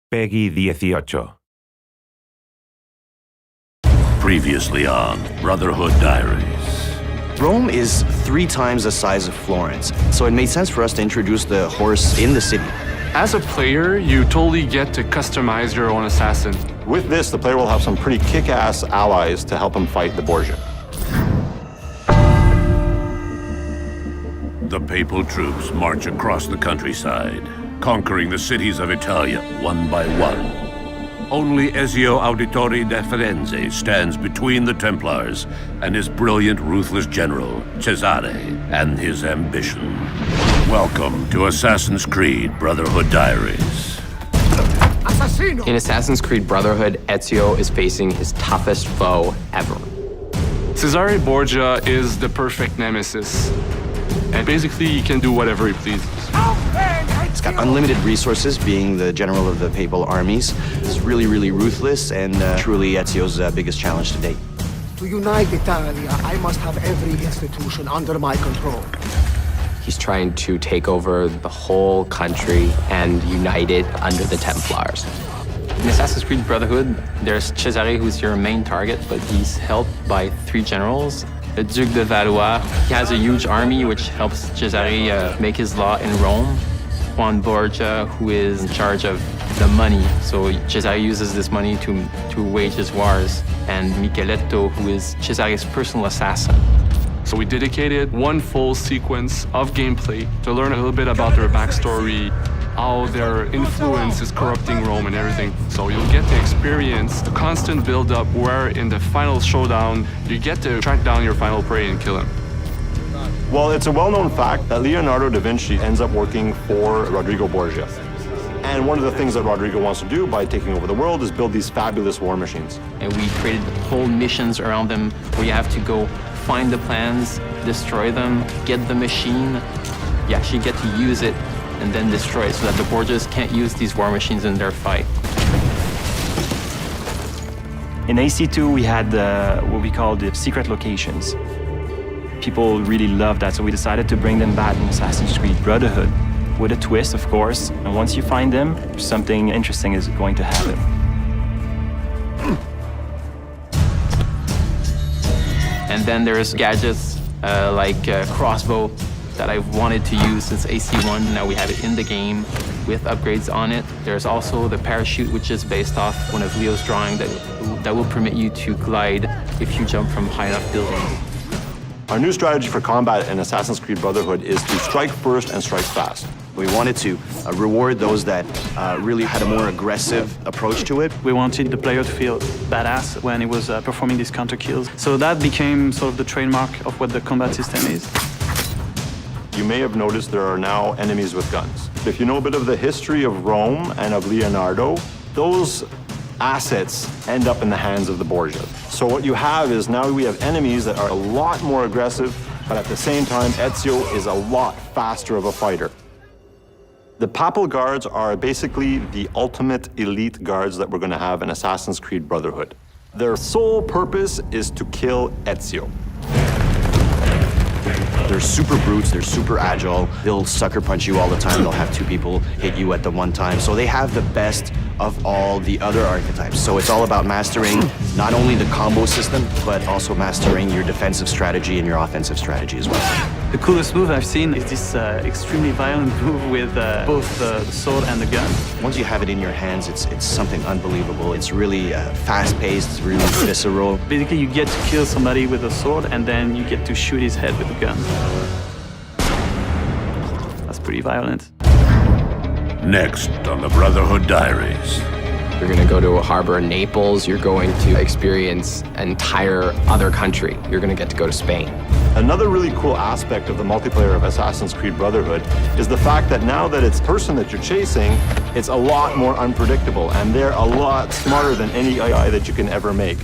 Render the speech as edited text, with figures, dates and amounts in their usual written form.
Peggy 18. Previously on Brotherhood Diaries. Rome is 3 times the size of Florence, so it made sense for us to introduce the horse in the city. As a player, you totally get to customize your own assassin. With this, the player will have some pretty kick-ass allies to help him fight the Borgia. The papal troops march across the countryside, conquering the cities of Italia one by one. Only Ezio Auditore da Firenze stands between the Templars and his brilliant, ruthless general, Cesare, and his ambition. Welcome to Assassin's Creed Brotherhood Diaries. In Assassin's Creed Brotherhood, Ezio is facing his toughest foe ever. Cesare Borgia is the perfect nemesis. And basically, he can do whatever he pleases. He's got unlimited resources, being the general of the papal armies. He's really, really ruthless, and truly Ezio's biggest challenge to date. To unite Italia, I must have every institution under my control. He's trying to take over the whole country and unite it under the Templars. In Assassin's Creed Brotherhood, there's Cesare, who's your main target, but he's helped by 3 generals. The Duke de Valois, he has a huge army which helps Cesare make his law in Rome. Juan Borgia, who is in charge of the money, so Cesare uses this money to wage his wars. And Micheletto, who is Cesare's personal assassin. So we dedicated one full sequence of gameplay to learn a little bit about their backstory, how their influence is corrupting Rome and everything. So you'll get to experience the constant build-up where in the final showdown, you get to track down your final prey and kill him. Well, it's a well-known fact that Leonardo da Vinci ends up working for Rodrigo Borgia. And one of the things that Rodrigo wants to do by taking over the world is build these fabulous war machines. And we created whole missions around them where you have to go find the plans, destroy them, get the machine. You actually get to use it and then destroy it so that the Borgias can't use these war machines in their fight. In AC2, we had what we call the secret locations. People really loved that, so we decided to bring them back in Assassin's Creed Brotherhood with a twist, of course. And once you find them, something interesting is going to happen. And then there's gadgets like crossbow that I've wanted to use since AC1. Now we have it in the game with upgrades on it. There's also the parachute, which is based off one of Leo's drawing that will permit you to glide if you jump from high enough buildings. Our new strategy for combat in Assassin's Creed Brotherhood is to strike first and strike fast. We wanted to reward those that really had a more aggressive approach to it. We wanted the player to feel badass when he was performing these counter kills. So that became sort of the trademark of what the combat system is. You may have noticed there are now enemies with guns. If you know a bit of the history of Rome and of Leonardo, those assets end up in the hands of the Borgias. So what you have is now we have enemies that are a lot more aggressive, but at the same time, Ezio is a lot faster of a fighter. The Papal Guards are basically the ultimate elite guards that we're going to have in Assassin's Creed Brotherhood. Their sole purpose is to kill Ezio. They're super brutes, they're super agile. They'll sucker punch you all the time. They'll have 2 people hit you at the one time. So they have the best of all the other archetypes. So it's all about mastering not only the combo system, but also mastering your defensive strategy and your offensive strategy as well. The coolest move I've seen is this extremely violent move with both the sword and the gun. Once you have it in your hands, it's something unbelievable. It's really fast-paced, it's really visceral. Basically, you get to kill somebody with a sword, and then you get to shoot his head with a gun. That's pretty violent. Next on the Brotherhood Diaries. You're going to go to a harbor in Naples. You're going to experience an entire other country. You're going to get to go to Spain. Another really cool aspect of the multiplayer of Assassin's Creed Brotherhood is the fact that now that it's the person that you're chasing, it's a lot more unpredictable, and they're a lot smarter than any AI that you can ever make.